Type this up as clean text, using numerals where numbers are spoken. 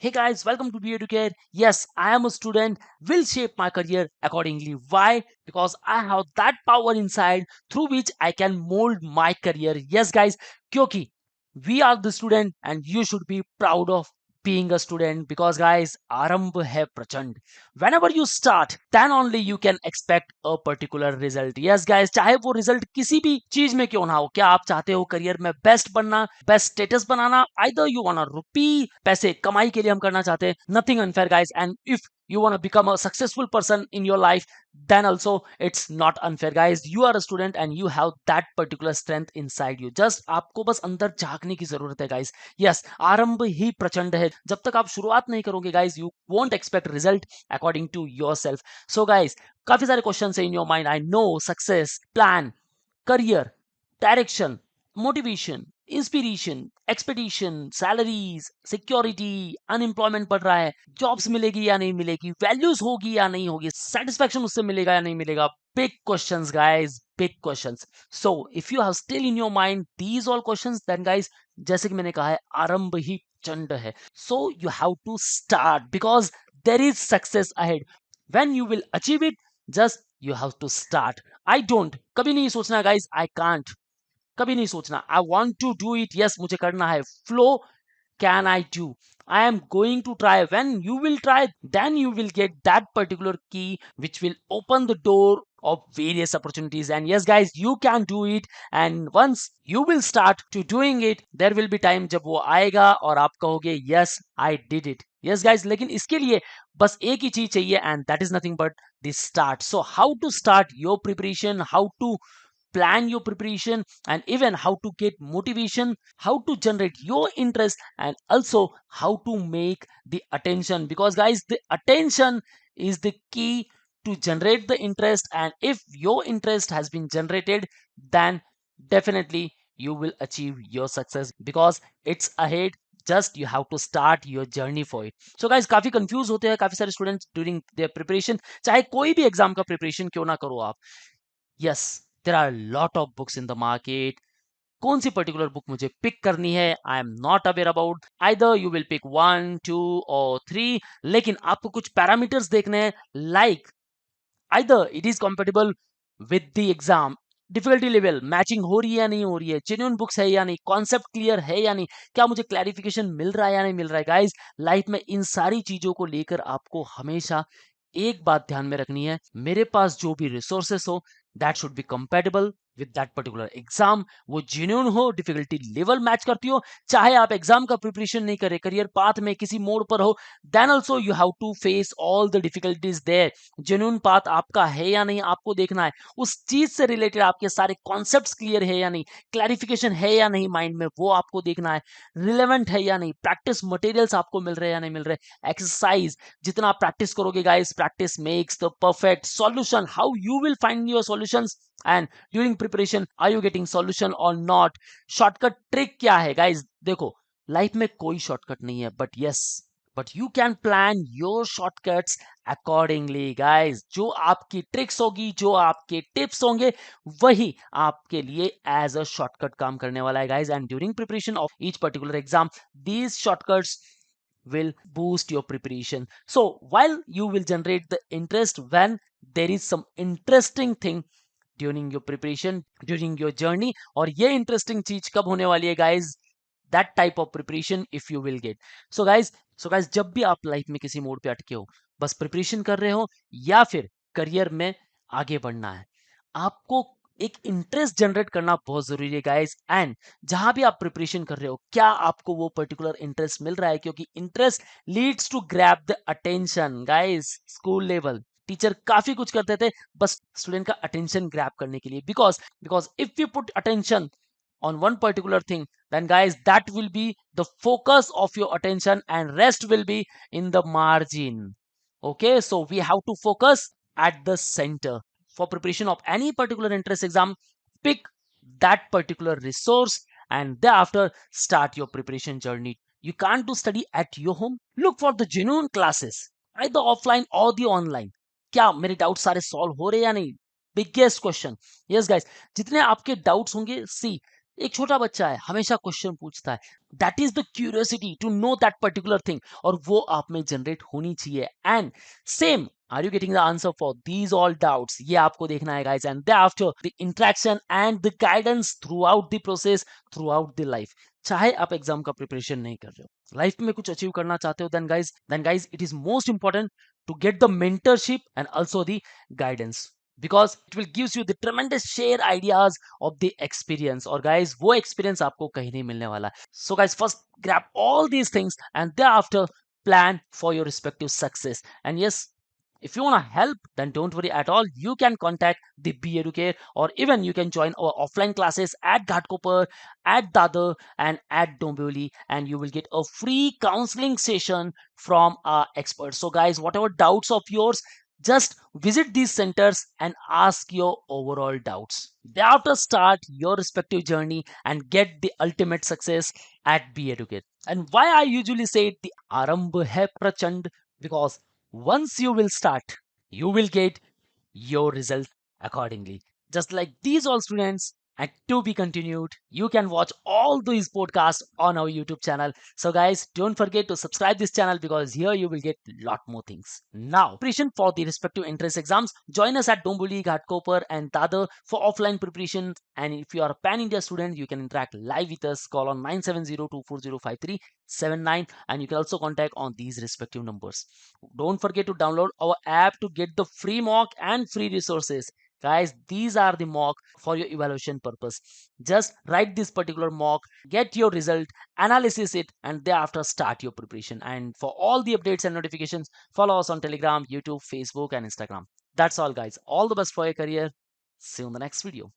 Hey guys, welcome to EduCARE. Yes, I am a student, will shape my career accordingly. Why? Because I have that power inside through which I can mold my career. Yes guys, क्योंकि we are the student and you should be proud of being a student because guys, Aarambh hai Prachand. Whenever you start, then only you can expect a particular result. Yes guys, चाहे वो result किसी भी चीज में क्यों ना हो, क्या आप चाहते हो करियर में बेस्ट बनना, best status banana, either you wanna रुपी पैसे कमाई के लिए हम करना चाहते हैं, nothing unfair guys. And if you want to become a successful person in your life, then also it's not unfair guys. You are a student and you have that particular strength inside you. Just आपको बस अंदर झांकने की जरूरत है guys. Yes, आरंभ ही प्रचंड है. जब तक आप शुरुआत नहीं करोगे guys, you won't expect result according to yourself. So guys, काफी सारे क्वेश्चंस है in your mind. I know success, plan, career, direction, motivation, inspiration, expectation, salaries, security, unemployment बढ़ रहा है, जॉब्स मिलेगी या नहीं मिलेगी, वैल्यूज होगी या नहीं होगी, सेटिस्फैक्शन उससे मिलेगा या नहीं मिलेगा. Big questions guys, big questions. So if you have still in your mind these all questions, then guys जैसे कि मैंने कहा है आरंभ ही चंड है. So you have to start because there is success ahead. When you will achieve it, just you have to start. I don't, कभी नहीं सोचना गाइस आई कांट, कभी नहीं सोचना. I want to do it, yes मुझे करना है. Flow, can I do, I am going to try. When you will try, then you will get that particular key which will open the door of various opportunities. And yes guys, you can do it. And once you will start to doing it, there will be time जब वो आएगा और आप कहोगे yes I did it. yes guys, लेकिन इसके लिए बस एक ही चीज चाहिए and that is nothing but the start. So how to start your preparation, how to plan your preparation, and even how to get motivation, how to generate your interest, and also how to make the attention, because guys the attention is the key to generate the interest. And if your interest has been generated, then definitely you will achieve your success because it's ahead. Just you have to start your journey for it. So guys, काफी confuse होते हैं काफी सारे students during their preparation, चाहे कोई भी exam का preparation क्यों ना करो आप. Yes, there are lot of books in the market. कौन सी पर्टिकुलर बुक मुझे पिक करनी है, I am not aware about. Either you will pick 1 2 और 3, लेकिन आपको कुछ पैरामीटर्स देखने हैं, like either it is compatible with the exam, difficulty level matching हो रही है या नहीं हो रही है, जेन्युइन बुक्स है या नहीं, कॉन्सेप्ट क्लियर है या नहीं, क्या मुझे क्लैरिफिकेशन मिल रहा है या नहीं मिल रहा है. गाइस लाइफ में इन सारी चीजों को लेकर आपको हमेशा एक बात ध्यान में रखनी है, मेरे पास जो भी रिसोर्सेस हो that should be compatible with that particular exam. वो जेन्युइन हो, डिफिकल्टी लेवल मैच करती हो, चाहे आप एग्जाम का प्रिपरेशन नहीं करें, करियर पाथ में किसी मोड पर हो, then also you have to face all the difficulties there. Genuine path आपका है या नहीं आपको देखना है, उस चीज से रिलेटेड आपके सारे कॉन्सेप्ट्स क्लियर है या नहीं, क्लैरिफिकेशन है या नहीं माइंड में, वो आपको देखना है, रिलेवेंट है या नहीं, प्रैक्टिस मटेरियल्स आपको मिल रहे हैं या नहीं मिल रहे, एक्सरसाइज जितना आप प्रैक्टिस करोगे guys, practice makes the perfect. Solution, how you will find your solutions and during preparation are you getting solution or not. Shortcut trick क्या है गाइस, देखो लाइफ में कोई शॉर्टकट नहीं है, but yes but you can plan your shortcuts accordingly guys. जो आपकी tricks होगी, जो आपके टिप्स होंगे, वही आपके लिए एज अ शॉर्टकट काम करने वाला है guys. And during preparation of each particular exam these shortcuts will boost your preparation. So while you will generate the interest when there is some interesting thing during your preparation, during your journey. और ये interesting चीज कब होने वाली है guys, that type of preparation if you will gate. So guys जब भी आप लाइफ में किसी मोड पे अटके हो, बस प्रिपरेशन कर रहे हो या फिर करियर में आगे बढ़ना है, आपको एक इंटरेस्ट जनरेट करना बहुत जरूरी है गाइज. एंड जहां भी आप प्रिपरेशन कर रहे हो, क्या आपको वो पर्टिकुलर इंटरेस्ट मिल रहा है, क्योंकि interest leads to grab the attention guys. School level teacher काफी कुछ करते थे बस स्टूडेंट का अटेंशन ग्रैब करने के लिए, because if you put attention on one particular thing, then guys that will be the focus of your attention and rest will be in the margin. Okay, so we have to focus at the center. For preparation of any particular interest exam, pick that particular resource and thereafter start your preparation journey. You can't do study at your home, look for the genuine classes either offline or the online. क्या मेरे doubt सारे solve हो रहे हैं या नहीं, biggest question. Yes guys, जितने आपके डाउट्स होंगे, सी एक छोटा बच्चा है, हमेशा क्वेश्चन पूछता है, that is the curiosity to know that particular thing, और वो आप में जनरेट होनी चाहिए। And same, are you getting the answer for these all doubts, ये आपको देखना है guys. And after the interaction and the guidance throughout the process, throughout the life, चाहे आप एग्जाम का प्रिपरेशन नहीं कर रहे हो, लाइफ में कुछ अचीव करना चाहते हो, then guys it is most important to get the mentorship and also the guidance, because it will gives you the tremendous share ideas of the experience, और guys वो experience आपको कहीं नहीं मिलने वाला है। So guys, first grab all these things and thereafter plan for your respective success। And yes, if you want to help, then don't worry at all, you can contact the EduCARE, or even you can join our offline classes at Ghatkopar, at Dadar, and at Dombivli, and you will get a free counseling session from our experts. So guys, whatever doubts of yours, just visit these centers and ask your overall doubts. Thereafter, start your respective journey and get the ultimate success at EduCARE. And why I usually say the Aarambh hai Prachand, because once you will start, you will get your result accordingly. Just like these all students, and to be continued, you can watch all these podcasts on our YouTube channel. So guys, don't forget to subscribe this channel, because here you will get lot more things. Now, preparation for the respective entrance exams, join us at Domboli, Ghatkopar and Dadar for offline preparation. And if you are a pan-India student, you can interact live with us. Call on 970-240-5379, and you can also contact on these respective numbers. Don't forget to download our app to get the free mock and free resources. Guys, these are the mock for your evaluation purpose. Just write this particular mock, get your result, analysis it, and thereafter start your preparation. And for all the updates and notifications, follow us on Telegram, YouTube, Facebook, and Instagram. That's all, guys. All the best for your career. See you in the next video.